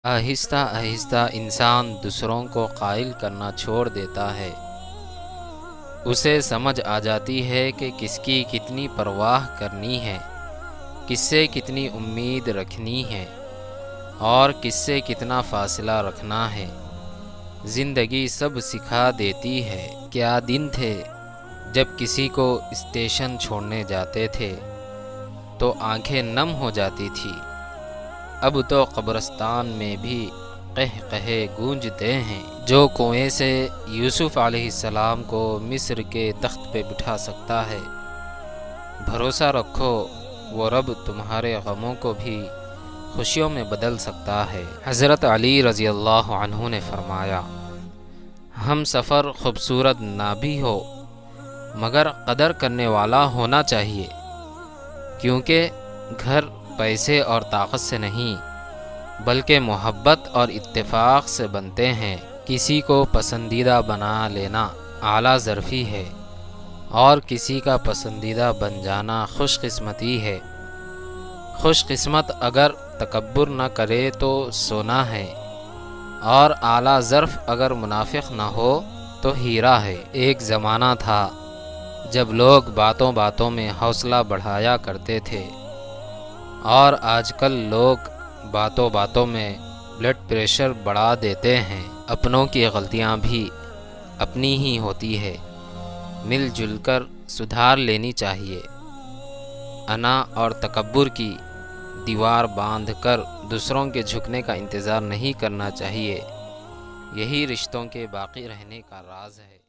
آہستہ آہستہ انسان دوسروں کو قائل کرنا چھوڑ دیتا ہے۔ اسے سمجھ آ جاتی ہے کہ کس کی کتنی پرواہ کرنی ہے، کس سے کتنی امید رکھنی ہے اور کس سے کتنا فاصلہ رکھنا ہے۔ زندگی سب سکھا دیتی ہے۔ کیا دن تھے جب کسی کو اسٹیشن چھوڑنے جاتے تھے تو آنکھیں نم ہو جاتی تھی، اب تو قبرستان میں بھی قہقہے گونجتے ہیں۔ جو کنویں سے یوسف علیہ السلام کو مصر کے تخت پہ بٹھا سکتا ہے، بھروسہ رکھو وہ رب تمہارے غموں کو بھی خوشیوں میں بدل سکتا ہے۔ حضرت علی رضی اللہ عنہ نے فرمایا، ہم سفر خوبصورت نہ بھی ہو مگر قدر کرنے والا ہونا چاہیے، کیونکہ گھر پیسے اور طاقت سے نہیں بلکہ محبت اور اتفاق سے بنتے ہیں۔ کسی کو پسندیدہ بنا لینا اعلیٰ ظرفی ہے اور کسی کا پسندیدہ بن جانا خوش قسمتی ہے۔ خوش قسمت اگر تکبر نہ کرے تو سونا ہے، اور اعلیٰ ظرف اگر منافق نہ ہو تو ہیرا ہے۔ ایک زمانہ تھا جب لوگ باتوں باتوں میں حوصلہ بڑھایا کرتے تھے، اور آج کل لوگ باتوں باتوں میں بلڈ پریشر بڑھا دیتے ہیں۔ اپنوں کی غلطیاں بھی اپنی ہی ہوتی ہے، مل جل کر سدھار لینی چاہیے۔ انا اور تکبر کی دیوار باندھ کر دوسروں کے جھکنے کا انتظار نہیں کرنا چاہیے۔ یہی رشتوں کے باقی رہنے کا راز ہے۔